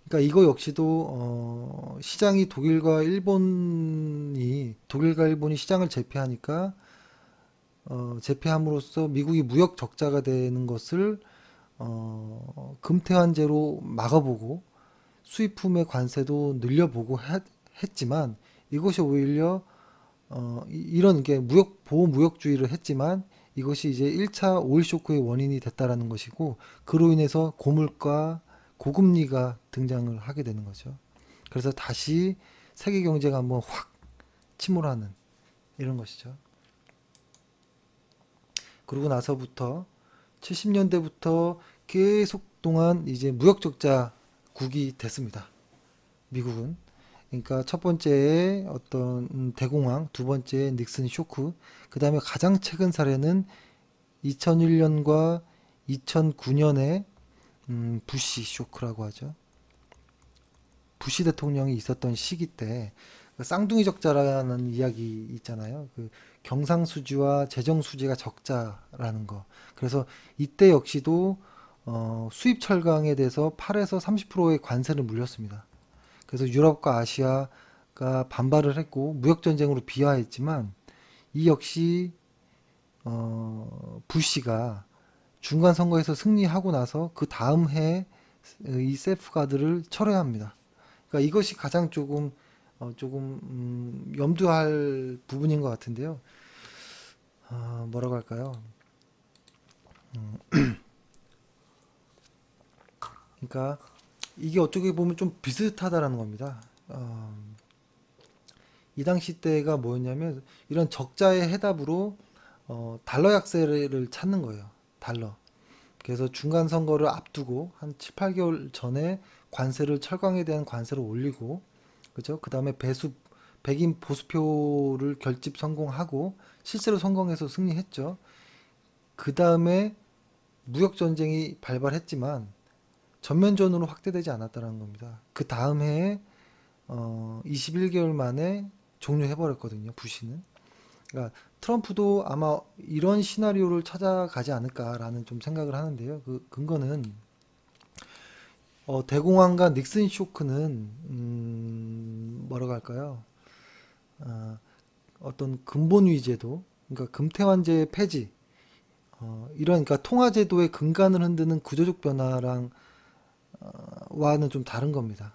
그러니까 이거 역시도 시장이 독일과 일본이 시장을 제패하니까 제패함으로써 미국이 무역 적자가 되는 것을 금태환제로 막아보고 수입품의 관세도 늘려보고 했지만 이것이 오히려 이런 게 보호 무역주의를 했지만 이것이 이제 1차 오일 쇼크의 원인이 됐다라는 것이고 그로 인해서 고물가 고금리가 등장을 하게 되는 거죠. 그래서 다시 세계 경제가 한번 확 침몰하는 이런 것이죠. 그러고 나서부터 70년대부터 계속 동안 이제 무역 적자국이 됐습니다. 미국은. 그러니까 첫 번째에 어떤 대공황, 두 번째 닉슨 쇼크, 그 다음에 가장 최근 사례는 2001년과 2009년에 부시 쇼크라고 하죠. 부시 대통령이 있었던 시기 때 쌍둥이 적자라는 이야기 있잖아요. 그 경상수지와 재정수지가 적자라는 거. 그래서 이때 역시도 수입 철강에 대해서 8에서 30%의 관세를 물렸습니다. 그래서 유럽과 아시아가 반발을 했고 무역 전쟁으로 비화했지만 이 역시 부시가 중간 선거에서 승리하고 나서 그 다음 해에 이 세프가드를 철회합니다. 그러니까 이것이 가장 조금 염두할 부분인 것 같은데요. 뭐라고 할까요? 그러니까 이게 어떻게 보면 좀 비슷하다라는 겁니다. 이 당시 때가 뭐였냐면 이런 적자의 해답으로 달러 약세를 찾는 거예요. 달러. 그래서 중간 선거를 앞두고 한 7, 8개월 전에 관세를 철강에 대한 관세를 올리고 그죠? 그다음에 백인 보수표를 결집 성공하고 실제로 성공해서 승리했죠. 그다음에 무역 전쟁이 발발했지만 전면전으로 확대되지 않았다는 겁니다. 그 다음 해에 21개월 만에 종료해버렸거든요. 부시는. 그러니까 트럼프도 아마 이런 시나리오를 찾아가지 않을까라는 좀 생각을 하는데요. 그 근거는 대공황과 닉슨 쇼크는 뭐라고 할까요? 어떤 근본 위제도, 그러니까 금태환제 폐지, 이런 그러니까 통화제도의 근간을 흔드는 구조적 변화랑 와는 좀 다른 겁니다.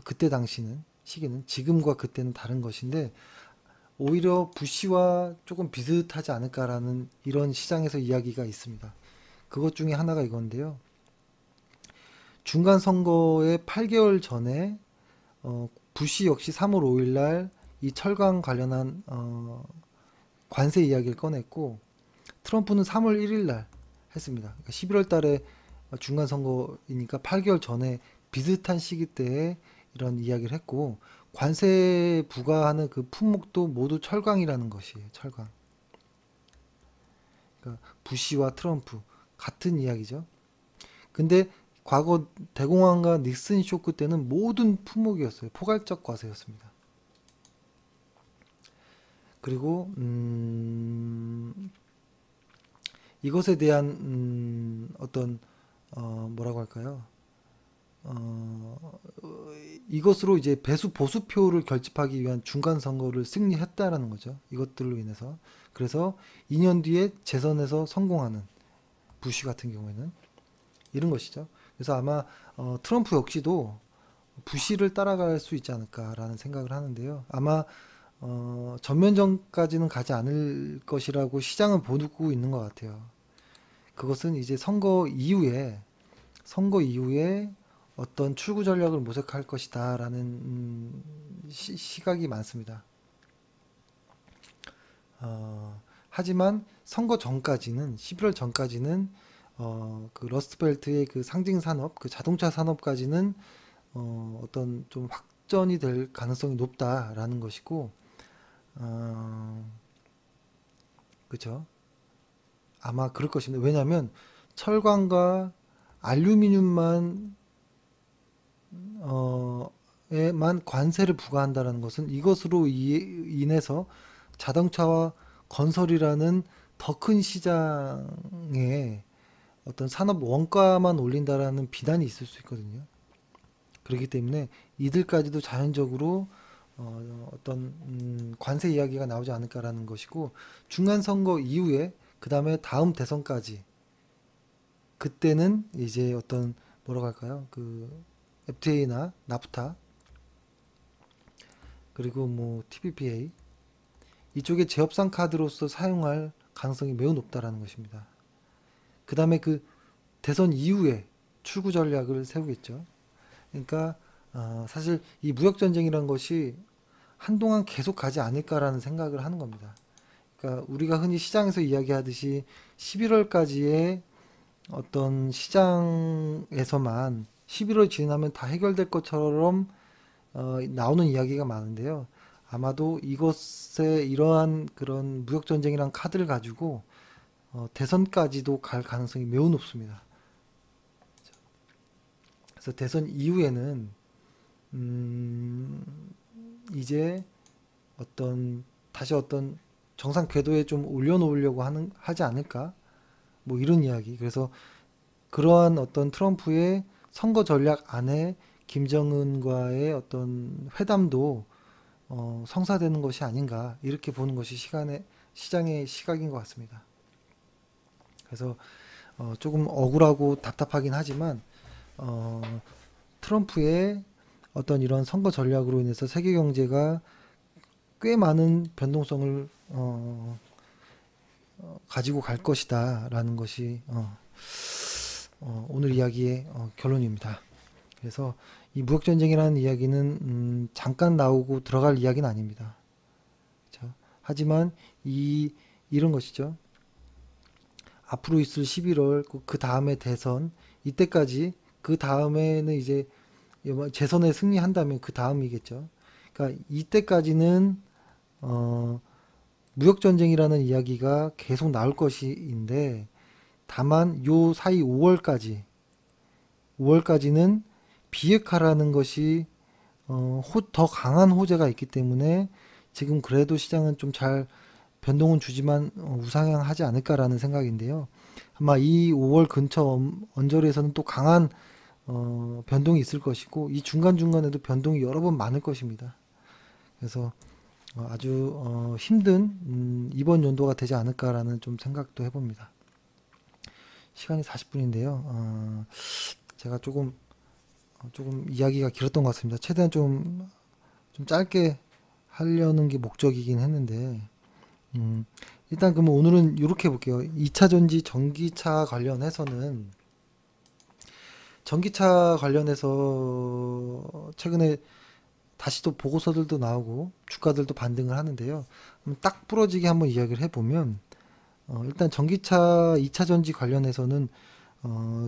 그때 당시는 시기는 지금과 그때는 다른 것인데 오히려 부시와 조금 비슷하지 않을까라는 이런 시장에서 이야기가 있습니다. 그것 중에 하나가 이건데요. 중간 선거의 8개월 전에 부시 역시 3월 5일 날 이 철강 관련한 관세 이야기를 꺼냈고 트럼프는 3월 1일 날 했습니다. 그러니까 11월 달에 중간 선거이니까 8개월 전에 비슷한 시기 때에 이런 이야기를 했고 관세 부과하는 그 품목도 모두 철강이라는 것이에요. 철강. 그러니까 부시와 트럼프 같은 이야기죠. 근데 과거 대공황과 닉슨 쇼크 때는 모든 품목이었어요. 포괄적 과세였습니다. 그리고 이것에 대한 어떤 뭐라고 할까요? 이것으로 이제 배수 보수표를 결집하기 위한 중간 선거를 승리했다라는 거죠. 이것들로 인해서. 그래서 2년 뒤에 재선에서 성공하는 부시 같은 경우에는 이런 것이죠. 그래서 아마 트럼프 역시도 부시를 따라갈 수 있지 않을까라는 생각을 하는데요. 아마 전면전까지는 가지 않을 것이라고 시장은 보고 있는 것 같아요. 그것은 이제 선거 이후에 어떤 출구 전략을 모색할 것이다라는 시각이 많습니다. 하지만 선거 전까지는 11월 전까지는 그 러스트벨트의 그 상징 산업, 그 자동차 산업까지는 어떤 좀 확전이 될 가능성이 높다라는 것이고, 그죠? 아마 그럴 것입니다. 왜냐하면 철강과 알루미늄만 에만 관세를 부과한다는 것은 이것으로 인해서 자동차와 건설이라는 더 큰 시장에 어떤 산업 원가만 올린다라는 비난이 있을 수 있거든요. 그렇기 때문에 이들까지도 자연적으로 어떤 관세 이야기가 나오지 않을까라는 것이고, 중간 선거 이후에 그 다음에 다음 대선까지, 그때는 이제 어떤 뭐라고 할까요? 그 FTA나 나프타, 그리고 뭐 TPPA, 이쪽에 재협상 카드로서 사용할 가능성이 매우 높다라는 것입니다. 그 다음에 그 대선 이후에 출구 전략을 세우겠죠. 그러니까 사실 이 무역 전쟁이라는 것이 한동안 계속 가지 않을까라는 생각을 하는 겁니다. 그러니까 우리가 흔히 시장에서 이야기하듯이 11월까지의 어떤 시장에서만 11월 지나면 다 해결될 것처럼 나오는 이야기가 많은데요. 아마도 이것에 이러한 그런 무역 전쟁이란 카드를 가지고 대선까지도 갈 가능성이 매우 높습니다. 그래서 대선 이후에는 이제 다시 어떤 정상 궤도에 좀 올려놓으려고 하지 않을까? 뭐 이런 이야기. 그래서 그러한 어떤 트럼프의 선거 전략 안에 김정은과의 어떤 회담도 성사되는 것이 아닌가, 이렇게 보는 것이 시장의 시각인 것 같습니다. 그래서 조금 억울하고 답답하긴 하지만 트럼프의 어떤 이런 선거 전략으로 인해서 세계 경제가 꽤 많은 변동성을 가지고 갈 것이다 라는 것이 오늘 이야기의 결론입니다. 그래서 이 무역전쟁이라는 이야기는 잠깐 나오고 들어갈 이야기는 아닙니다. 그렇죠? 하지만 이런 것이죠. 앞으로 있을 11월, 그 다음에 대선, 이때까지, 그 다음에는 이제 재선에 승리한다면 그 다음이겠죠. 그러니까 이때까지는 무역전쟁이라는 이야기가 계속 나올 것인데, 다만 요 사이 5월까지는 비핵화라는 것이 더 강한 호재가 있기 때문에 지금 그래도 시장은 좀 잘 변동은 주지만 우상향하지 않을까라는 생각인데요. 아마 이 5월 근처 언저리에서는 또 강한 변동이 있을 것이고, 이 중간중간에도 변동이 여러 번 많을 것입니다. 그래서 아주 힘든 이번 연도가 되지 않을까라는 좀 생각도 해봅니다. 시간이 40분인데요. 제가 조금 이야기가 길었던 것 같습니다. 최대한 좀 짧게 하려는 게 목적이긴 했는데, 일단 그러면 오늘은 이렇게 볼게요. 2차 전지 전기차 관련해서는, 전기차 관련해서 최근에 다시 또 보고서들도 나오고 주가들도 반등을 하는데요. 딱 부러지게 한번 이야기를 해보면, 일단 전기차 2차 전지 관련해서는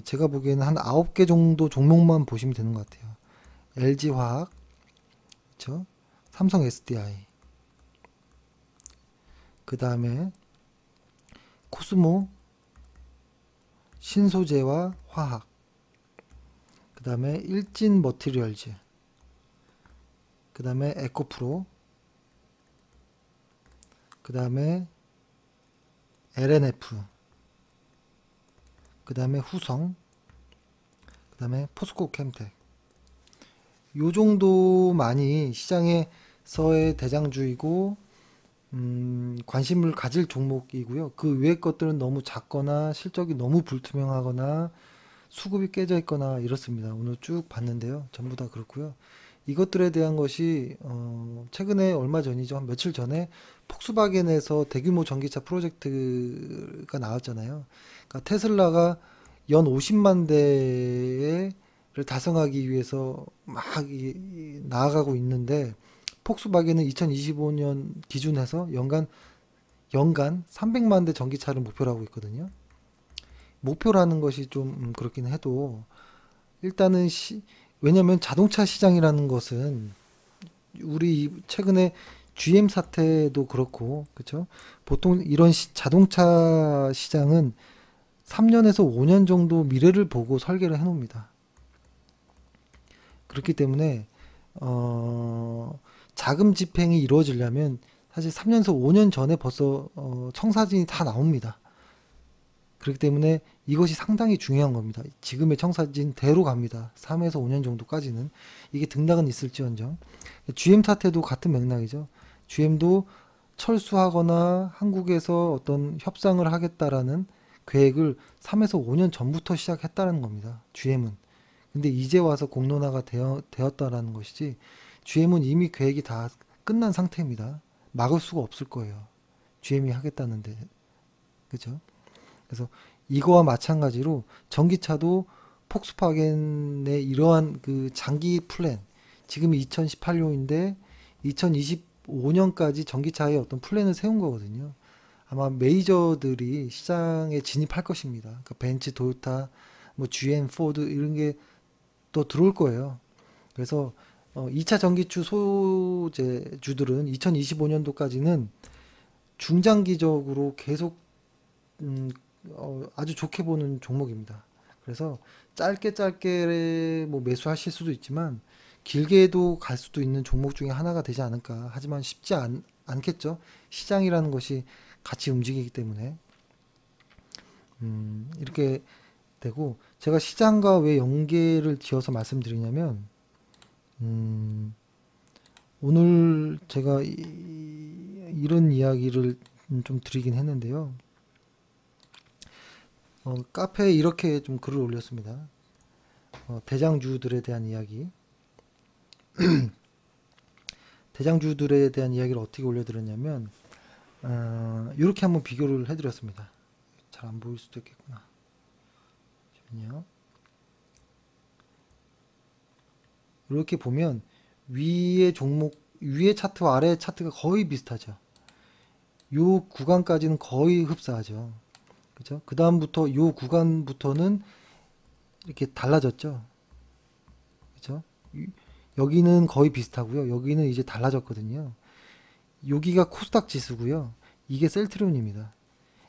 제가 보기에는 한 9개 정도 종목만 보시면 되는 것 같아요. LG화학, 그렇죠? 삼성 SDI, 그 다음에 코스모, 신소재와 화학, 그 다음에 일진 머티리얼즈, 그 다음에 에코프로, 그 다음에 LNF, 그 다음에 후성, 그 다음에 포스코 캠텍. 요 정도만이 시장에서의 대장주이고 관심을 가질 종목이고요. 그 외의 것들은 너무 작거나 실적이 너무 불투명하거나 수급이 깨져 있거나 이렇습니다. 오늘 쭉 봤는데요. 전부 다 그렇고요. 이것들에 대한 것이 최근에 얼마 전이죠. 한 며칠 전에 폭스바겐에서 대규모 전기차 프로젝트가 나왔잖아요. 그러니까 테슬라가 연 50만 대를 달성하기 위해서 막 나아가고 있는데, 폭스바겐은 2025년 기준해서 연간 300만 대 전기차를 목표로 하고 있거든요. 목표라는 것이 좀 그렇긴 해도, 일단은 왜냐면 자동차 시장이라는 것은 우리 최근에 GM 사태도 그렇고, 그렇죠? 보통 이런 자동차 시장은 3년에서 5년 정도 미래를 보고 설계를 해 놓습니다. 그렇기 때문에 자금 집행이 이루어지려면 사실 3년에서 5년 전에 벌써 청사진이 다 나옵니다. 그렇기 때문에 이것이 상당히 중요한 겁니다. 지금의 청사진대로 갑니다. 3에서 5년 정도까지는. 이게 등락은 있을지언정. GM 사태도 같은 맥락이죠. GM도 철수하거나 한국에서 어떤 협상을 하겠다라는 계획을 3에서 5년 전부터 시작했다는 겁니다. GM은. 근데 이제 와서 공론화가 되었다라는 것이지, GM은 이미 계획이 다 끝난 상태입니다. 막을 수가 없을 거예요. GM이 하겠다는데. 그죠? 그래서 이거와 마찬가지로 전기차도 폭스바겐의 이러한 그 장기 플랜, 지금이 2018년인데 2025년까지 전기차의 어떤 플랜을 세운 거거든요. 아마 메이저들이 시장에 진입할 것입니다. 그러니까 벤츠, 도요타, 뭐 GM, 포드 이런 게 또 들어올 거예요. 그래서 2차 전기차 소재주들은 2025년도까지는 중장기적으로 계속 아주 좋게 보는 종목입니다. 그래서 짧게 뭐 매수하실 수도 있지만 길게도 갈 수도 있는 종목 중에 하나가 되지 않을까. 하지만 쉽지 않겠죠. 시장이라는 것이 같이 움직이기 때문에 이렇게 되고, 제가 시장과 왜 연계를 지어서 말씀드리냐면 오늘 제가 이런 이야기를 좀 드리긴 했는데요. 카페에 이렇게 좀 글을 올렸습니다. 대장주들에 대한 이야기. 대장주들에 대한 이야기를 어떻게 올려드렸냐면, 이렇게 한번 비교를 해드렸습니다. 잘 안 보일 수도 있겠구나. 잠시만요. 이렇게 보면 위의 차트와 아래 차트가 거의 비슷하죠. 요 구간까지는 거의 흡사하죠. 그죠? 그 다음부터 요 구간부터는 이렇게 달라졌죠. 그죠? 여기는 거의 비슷하고요. 여기는 이제 달라졌거든요. 여기가 코스닥 지수고요. 이게 셀트리온입니다.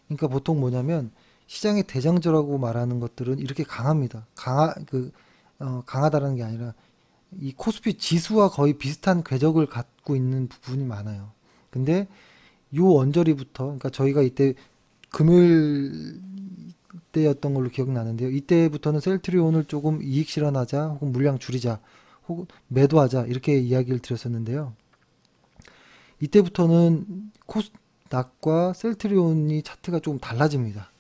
그러니까 보통 뭐냐면 시장의 대장주라고 말하는 것들은 이렇게 강합니다. 강하다라는 게 아니라 이 코스피 지수와 거의 비슷한 궤적을 갖고 있는 부분이 많아요. 근데 요 언저리부터, 그러니까 저희가 이때 금요일 때였던 걸로 기억나는데요. 이때부터는 셀트리온을 조금 이익 실현하자, 혹은 물량 줄이자, 혹은 매도하자, 이렇게 이야기를 드렸었는데요. 이때부터는 코스닥과 셀트리온이 차트가 조금 달라집니다.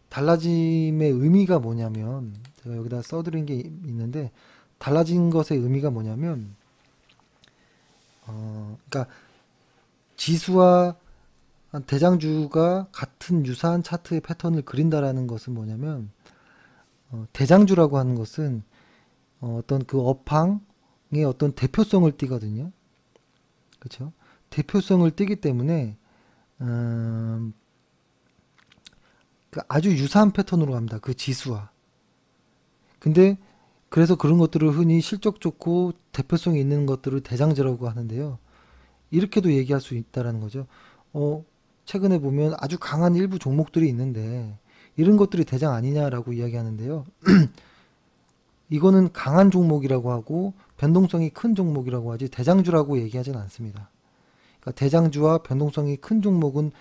달라짐의 의미가 뭐냐면, 제가 여기다 써드린 게 있는데, 달라진 것의 의미가 뭐냐면, 그러니까 지수와 대장주가 같은 유사한 차트의 패턴을 그린다라는 것은 뭐냐면, 대장주라고 하는 것은 어떤 그 업황의 어떤 대표성을 띠거든요. 그렇죠? 대표성을 띠기 때문에 그 아주 유사한 패턴으로 갑니다. 그 지수와. 근데 그래서 그런 것들을 흔히 실적 좋고 대표성이 있는 것들을 대장주라고 하는데요. 이렇게도 얘기할 수 있다라는 거죠. 최근에 보면 아주 강한 일부 종목들이 있는데 이런 것들이 대장 아니냐라고 이야기하는데요. 이거는 강한 종목이라고 하고 변동성이 큰 종목이라고 하지 대장주라고 얘기하진 않습니다. 그러니까 대장주와 변동성이 큰 종목은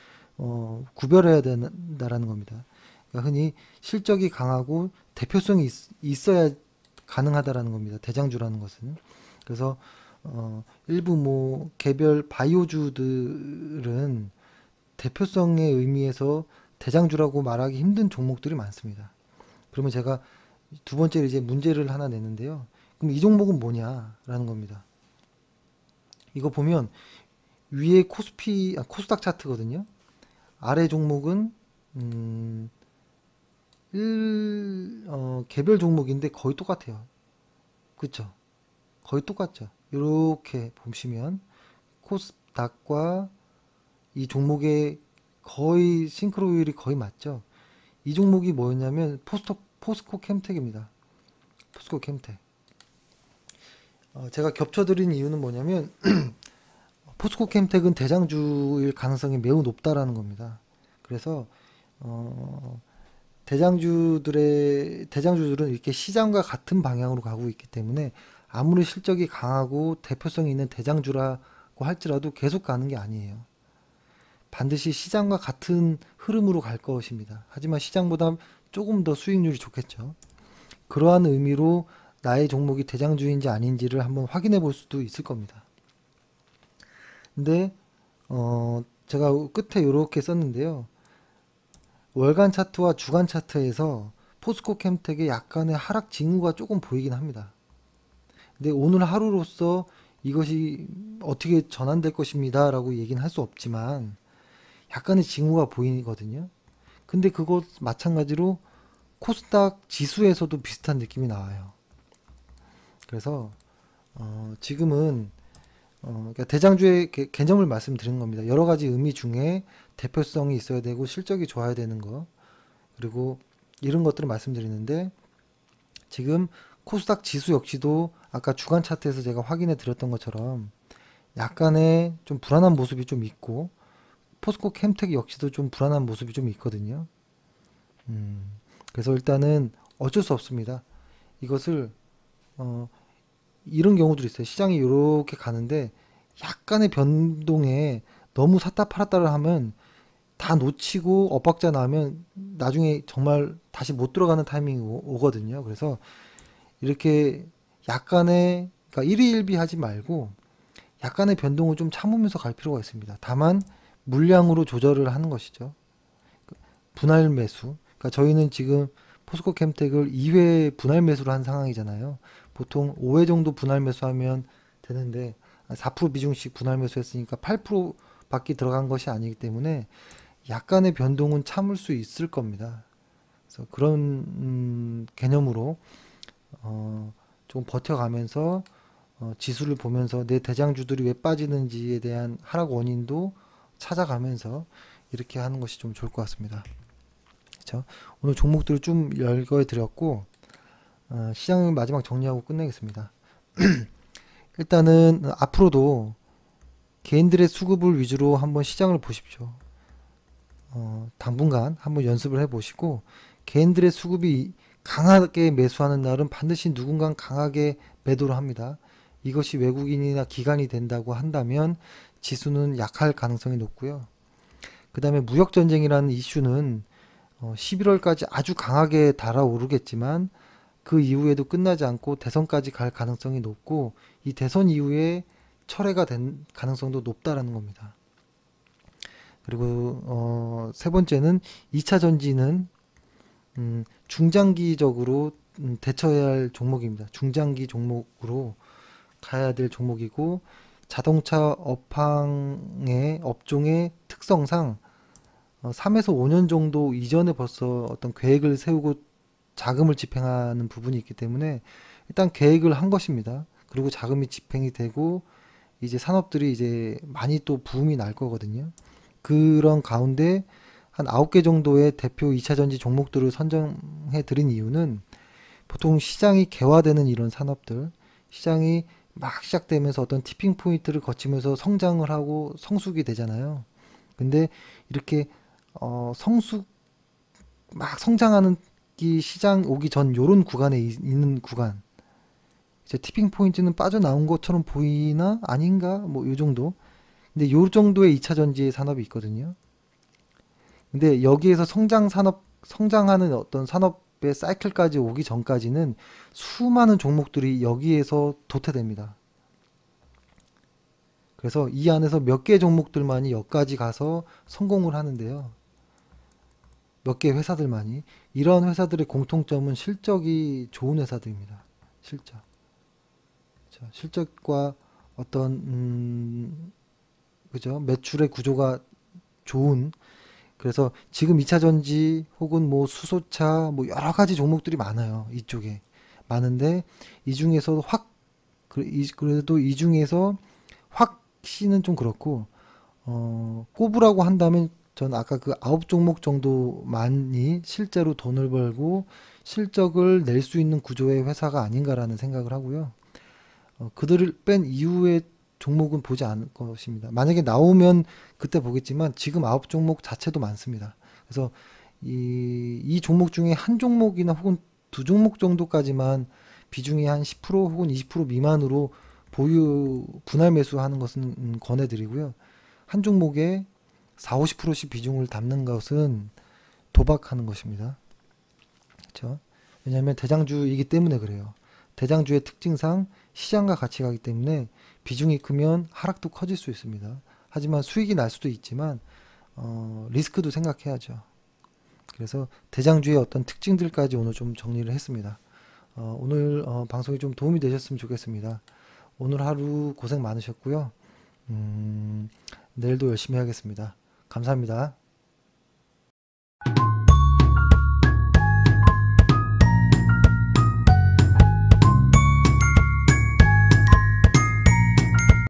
구별해야 된다라는 겁니다. 그러니까 흔히 실적이 강하고 대표성이 있어야 가능하다라는 겁니다. 대장주라는 것은. 그래서 일부 뭐 개별 바이오주들은 대표성의 의미에서 대장주라고 말하기 힘든 종목들이 많습니다. 그러면 제가 두 번째로 이제 문제를 하나 냈는데요. 그럼 이 종목은 뭐냐라는 겁니다. 이거 보면 위에 코스닥 차트거든요. 아래 종목은 개별 종목인데 거의 똑같아요. 그쵸? 거의 똑같죠. 이렇게 보시면 코스닥과 이 종목의 거의 싱크로율이 거의 맞죠. 이 종목이 뭐였냐면 포스코 캠텍입니다. 포스코 캠텍. 제가 겹쳐드린 이유는 뭐냐면 포스코 캠텍은 대장주일 가능성이 매우 높다라는 겁니다. 그래서 대장주들은 이렇게 시장과 같은 방향으로 가고 있기 때문에 아무리 실적이 강하고 대표성이 있는 대장주라고 할지라도 계속 가는 게 아니에요. 반드시 시장과 같은 흐름으로 갈 것입니다. 하지만 시장보다 조금 더 수익률이 좋겠죠. 그러한 의미로 나의 종목이 대장주인지 아닌지를 한번 확인해 볼 수도 있을 겁니다. 근데 제가 끝에 이렇게 썼는데요. 월간 차트와 주간 차트에서 포스코 캠텍의 약간의 하락 징후가 조금 보이긴 합니다. 근데 오늘 하루로서 이것이 어떻게 전환될 것입니다 라고 얘기는 할 수 없지만 약간의 징후가 보이거든요. 근데 그것 마찬가지로 코스닥 지수에서도 비슷한 느낌이 나와요. 그래서 지금은 그러니까 대장주의 개념을 말씀드리는 겁니다. 여러 가지 의미 중에 대표성이 있어야 되고 실적이 좋아야 되는 거, 그리고 이런 것들을 말씀드리는데, 지금 코스닥 지수 역시도 아까 주간 차트에서 제가 확인해 드렸던 것처럼 약간의 좀 불안한 모습이 좀 있고, 포스코 캠텍 역시도 좀 불안한 모습이 좀 있거든요. 그래서 일단은 어쩔 수 없습니다. 이것을 이런 경우도 있어요. 시장이 이렇게 가는데 약간의 변동에 너무 샀다 팔았다를 하면 다 놓치고 엇박자 나면 나중에 정말 다시 못 들어가는 타이밍이 오거든요. 그래서 이렇게 약간의, 그러니까 일희일비 하지 말고 약간의 변동을 좀 참으면서 갈 필요가 있습니다. 다만 물량으로 조절을 하는 것이죠. 분할 매수. 그러니까 저희는 지금 포스코 캠텍을 2회 분할 매수를 한 상황이잖아요. 보통 5회 정도 분할 매수하면 되는데 4% 비중씩 분할 매수했으니까 8%밖에 들어간 것이 아니기 때문에 약간의 변동은 참을 수 있을 겁니다. 그래서 그런 개념으로 좀 버텨가면서 지수를 보면서 내 대장주들이 왜 빠지는지에 대한 하락 원인도 찾아가면서 이렇게 하는 것이 좀 좋을 것 같습니다. 그렇죠? 오늘 종목들을 좀 열거해 드렸고 시장을 마지막 정리하고 끝내겠습니다. 일단은 앞으로도 개인들의 수급을 위주로 한번 시장을 보십시오. 당분간 한번 연습을 해 보시고, 개인들의 수급이 강하게 매수하는 날은 반드시 누군가 강하게 매도를 합니다. 이것이 외국인이나 기관이 된다고 한다면 지수는 약할 가능성이 높고요. 그 다음에 무역전쟁이라는 이슈는 11월까지 아주 강하게 달아오르겠지만 그 이후에도 끝나지 않고 대선까지 갈 가능성이 높고, 이 대선 이후에 철회가 된 가능성도 높다라는 겁니다. 그리고 세 번째는 2차 전지는 중장기적으로 대처해야 할 종목입니다. 중장기 종목으로 가야 될 종목이고, 자동차 업황의 업종의 특성상 3에서 5년 정도 이전에 벌써 어떤 계획을 세우고 자금을 집행하는 부분이 있기 때문에 일단 계획을 한 것입니다. 그리고 자금이 집행이 되고 이제 산업들이 이제 많이 또 부음이 날 거거든요. 그런 가운데 한 9개 정도의 대표 2차전지 종목들을 선정해 드린 이유는, 보통 시장이 개화되는 이런 산업들, 시장이 막 시작되면서 어떤 티핑 포인트를 거치면서 성장을 하고 성숙이 되잖아요. 근데 이렇게 성숙 막 성장하는 이 시장 오기 전 요런 구간에 있는 구간, 이제 티핑 포인트는 빠져나온 것처럼 보이나 아닌가 뭐 요 정도. 근데 요 정도의 2차 전지 산업이 있거든요. 근데 여기에서 성장하는 어떤 산업의 사이클까지 오기 전까지는 수많은 종목들이 여기에서 도태됩니다. 그래서 이 안에서 몇 개 종목들만이 여기까지 가서 성공을 하는데요. 몇 개 회사들만이. 이런 회사들의 공통점은 실적이 좋은 회사들입니다. 실적. 자, 실적과 어떤 그죠? 매출의 구조가 좋은. 그래서 지금 2차 전지 혹은 뭐 수소차 뭐 여러 가지 종목들이 많아요. 이쪽에 많은데 이 중에서 그래도 이 중에서 확신은 좀 그렇고 꼽으라고 한다면 전 아까 그 9종목 정도만이 실제로 돈을 벌고 실적을 낼 수 있는 구조의 회사가 아닌가라는 생각을 하고요. 그들을 뺀 이후에 종목은 보지 않을 것입니다. 만약에 나오면 그때 보겠지만 지금 9종목 자체도 많습니다. 그래서 이 종목 중에 한 종목이나 혹은 두 종목 정도까지만 비중이 한 10% 혹은 20% 미만으로 보유 분할 매수하는 것은 권해드리고요. 한 종목에 4, 50%씩 비중을 담는 것은 도박하는 것입니다. 그렇죠? 왜냐하면 대장주이기 때문에 그래요. 대장주의 특징상 시장과 같이 가기 때문에 비중이 크면 하락도 커질 수 있습니다. 하지만 수익이 날 수도 있지만 리스크도 생각해야죠. 그래서 대장주의 어떤 특징들까지 오늘 좀 정리를 했습니다. 오늘 방송이 좀 도움이 되셨으면 좋겠습니다. 오늘 하루 고생 많으셨고요. 내일도 열심히 하겠습니다. 감사합니다.